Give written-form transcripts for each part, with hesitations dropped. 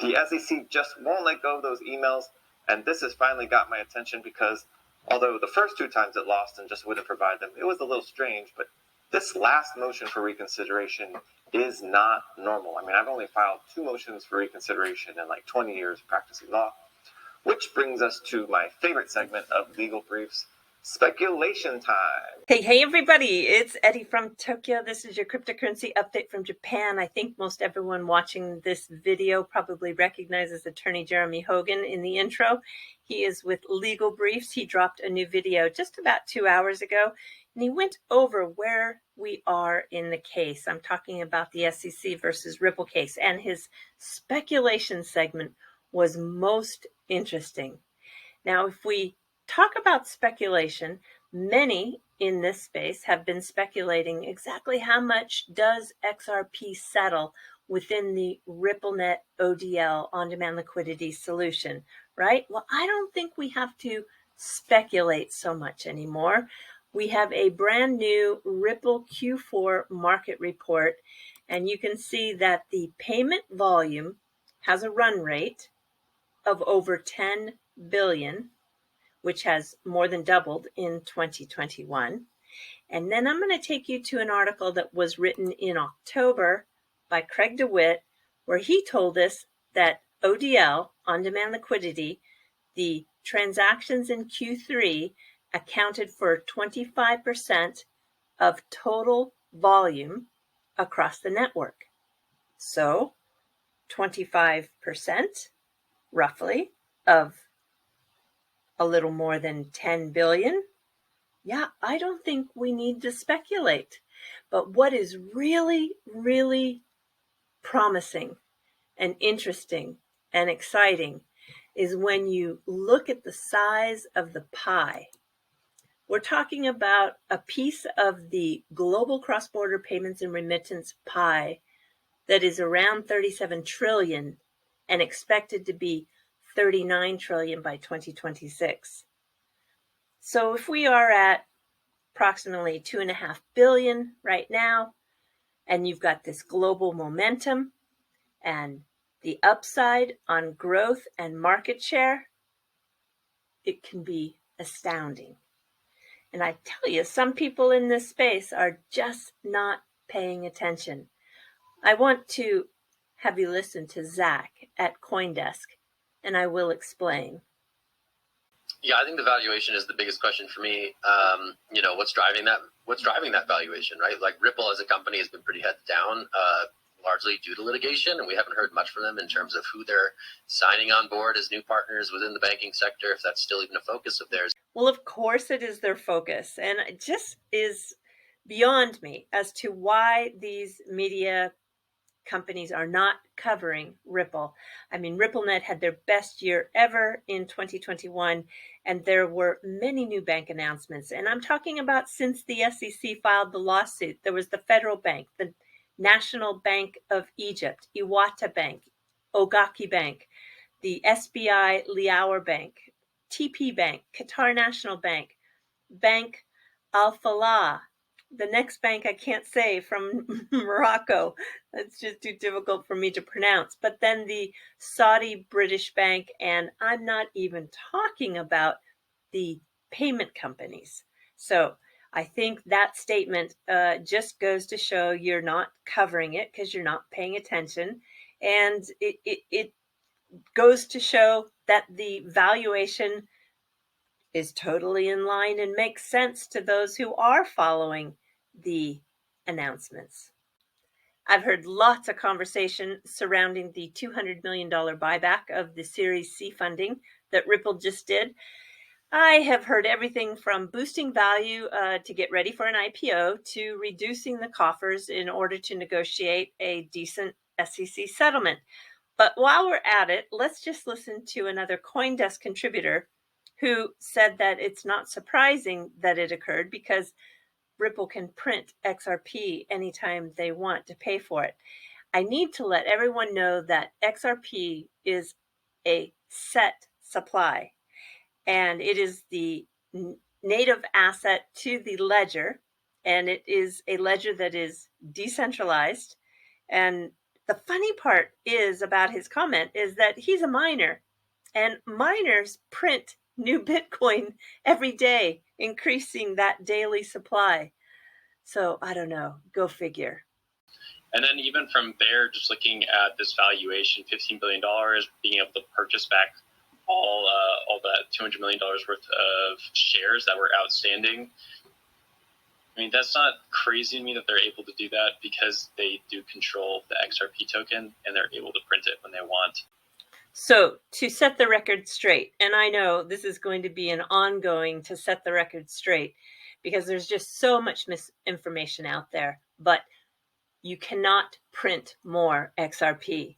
The SEC just won't let go of those emails, and this has finally got my attention because although the first two times it lost and just wouldn't provide them, it was a little strange, but this last motion for reconsideration is not normal. I mean, I've only filed 2 motions for reconsideration in like 20 years of practicing law, which brings us to my favorite segment of legal briefs, speculation time. Hey everybody, it's Eddie from Tokyo. This is your cryptocurrency update from Japan. I think most everyone watching this video probably recognizes attorney Jeremy Hogan in the intro. He is with Legal Briefs. He dropped a new video just about 2 hours ago, and he went over where we are in the case. I'm talking about the SEC versus Ripple case, and his speculation segment was most interesting. Now, if we talk about speculation, many in this space have been speculating exactly how much does XRP settle within the RippleNet ODL, on-demand liquidity solution, right? Well, I don't think we have to speculate so much anymore. We have a brand new Ripple Q4 market report, and you can see that the payment volume has a run rate of over 10 billion, which has more than doubled in 2021. And then I'm going to take you to an article that was written in October by Craig DeWitt, where he told us that ODL, on-demand liquidity, the transactions in Q3 accounted for 25% of total volume across the network. So 25%, roughly, of a little more than 10 billion. Yeah, I don't think we need to speculate. But what is really, really promising and interesting and exciting is when you look at the size of the pie. We're talking about a piece of the global cross-border payments and remittance pie that is around 37 trillion and expected to be 39 trillion by 2026. So if we are at approximately 2.5 billion right now, and you've got this global momentum and the upside on growth and market share, it can be astounding. And I tell you, some people in this space are just not paying attention. I want to have you listen to Zach at CoinDesk, and I will explain. Yeah, I think the valuation is the biggest question for me. What's driving that? What's driving that valuation, right? Like Ripple as a company has been pretty heads down, largely due to litigation, and we haven't heard much from them in terms of who they're signing on board as new partners within the banking sector, if that's still even a focus of theirs. Well, of course it is their focus, and it just is beyond me as to why these media companies are not covering Ripple. I mean, RippleNet had their best year ever in 2021, and there were many new bank announcements. And I'm talking about since the SEC filed the lawsuit. There was the Federal Bank, the National Bank of Egypt, Iwata Bank, Ogaki Bank, the SBI Liaour Bank, TP Bank, Qatar National Bank, Bank Al Falah, the next bank I can't say, from Morocco. That's just too difficult for me to pronounce. But then the Saudi British Bank, and I'm not even talking about the payment companies. So I think that statement just goes to show you're not covering it because you're not paying attention. And it goes to show that the valuation is totally in line and makes sense to those who are following the announcements. I've heard lots of conversation surrounding the $200 million buyback of the Series C funding that Ripple just did. I have heard everything from boosting value to get ready for an IPO to reducing the coffers in order to negotiate a decent SEC settlement. But while we're at it, let's just listen to another CoinDesk contributor who said that it's not surprising that it occurred because Ripple can print XRP anytime they want to pay for it. I need to let everyone know that XRP is a set supply, and it is the native asset to the ledger, and it is a ledger that is decentralized, and The funny part is about his comment is that he's a miner, and miners print new Bitcoin every day, increasing that daily supply. So I don't know, go figure. And then even from there, just looking at this valuation, $15 billion, being able to purchase back all that $200 million worth of shares that were outstanding. I mean, that's not crazy to me that they're able to do that because they do control the XRP token and they're able to print it when they want. So to set the record straight, and I know this is going to be an ongoing to set the record straight because there's just so much misinformation out there, but you cannot print more XRP.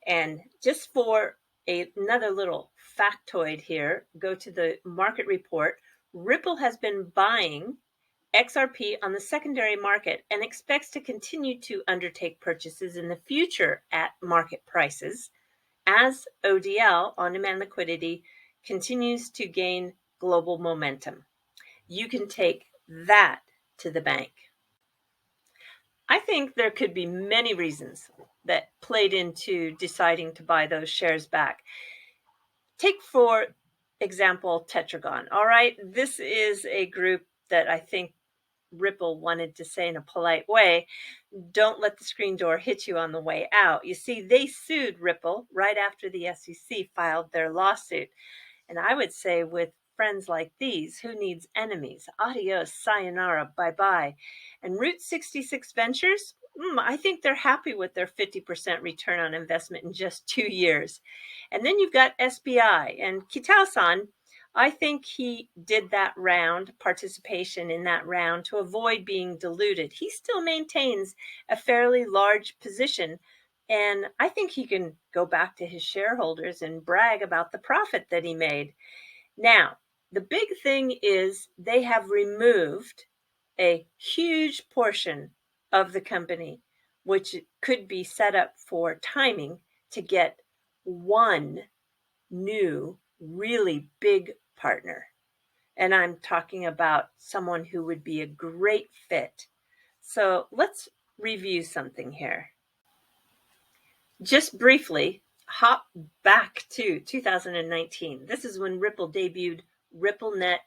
And just for another little factoid here, go to the market report. Ripple has been buying XRP on the secondary market and expects to continue to undertake purchases in the future at market prices as ODL, on-demand liquidity, continues to gain global momentum. You can take that to the bank. I think there could be many reasons that played into deciding to buy those shares back. Take, for example, Tetragon. All right, this is a group that I think Ripple wanted to say in a polite way, don't let the screen door hit you on the way out. You see, they sued Ripple right after the SEC filed their lawsuit. And I would say with friends like these, who needs enemies? Adios, sayonara, bye-bye. And Route 66 Ventures, I think they're happy with their 50% return on investment in just 2 years. And then you've got SBI and Kitao-san. I think he did that round, participation in that round, to avoid being diluted. He still maintains a fairly large position, and I think he can go back to his shareholders and brag about the profit that he made. Now, the big thing is they have removed a huge portion of the company, which could be set up for timing to get one new, really big partner. And I'm talking about someone who would be a great fit. So let's review something here. Just briefly, hop back to 2019. This is when Ripple debuted RippleNet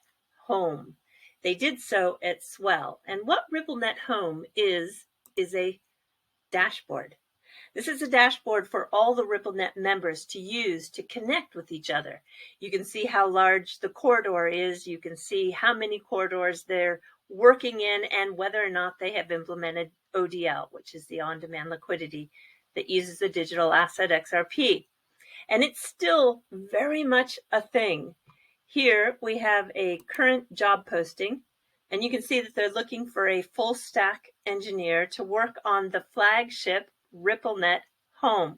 Home. They did so at Swell. And what RippleNet Home is a dashboard. This is a dashboard for all the RippleNet members to use to connect with each other. You can see how large the corridor is. You can see how many corridors they're working in and whether or not they have implemented ODL, which is the on-demand liquidity that uses the digital asset XRP. And it's still very much a thing. Here we have a current job posting, and you can see that they're looking for a full stack engineer to work on the flagship RippleNet Home.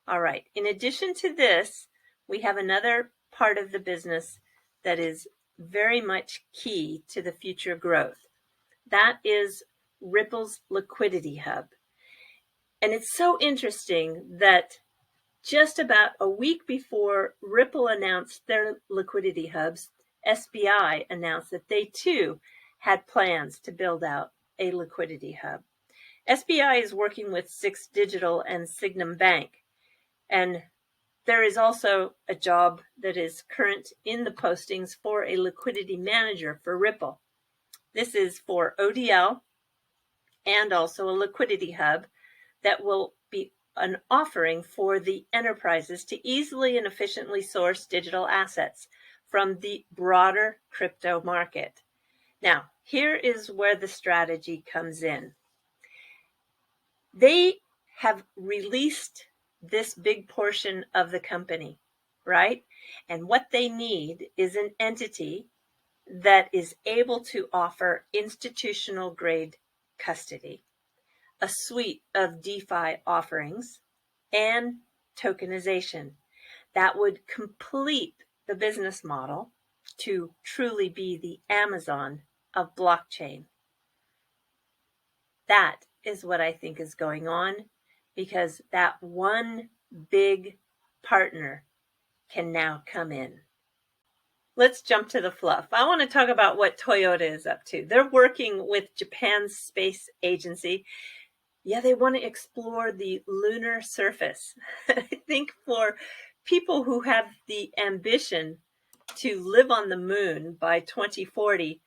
All right, in addition to this, we have another part of the business that is very much key to the future growth. That is Ripple's Liquidity Hub. And it's so interesting that just about a week before Ripple announced their liquidity hubs, SBI announced that they too had plans to build out a liquidity hub. SBI is working with Six Digital and Signum Bank, and there is also a job that is current in the postings for a liquidity manager for Ripple. This is for ODL and also a liquidity hub that will be an offering for the enterprises to easily and efficiently source digital assets from the broader crypto market. Now, here is where the strategy comes in. They have released this big portion of the company, right? And what they need is an entity that is able to offer institutional grade custody, a suite of DeFi offerings, and tokenization that would complete the business model to truly be the Amazon of blockchain. That is what I think is going on, because that one big partner can now come in. Let's jump to the fluff. I want to talk about what Toyota is up to. They're working with Japan's space agency Yeah, they want to explore the lunar surface. I think for people who have the ambition to live on the moon by 2040,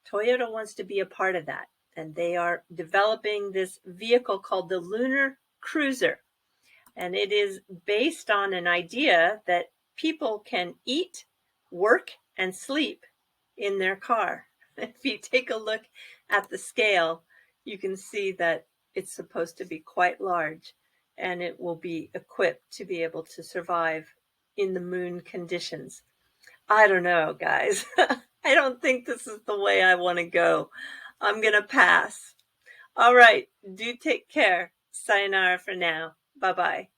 Toyota wants to be a part of that. And they are developing this vehicle called the Lunar Cruiser. And it is based on an idea that people can eat, work, and sleep in their car. If you take a look at the scale, you can see that it's supposed to be quite large, and it will be equipped to be able to survive in the moon conditions. I don't know, guys. I don't think this is the way I want to go. I'm going to pass. All right. Do take care. Sayonara for now. Bye-bye.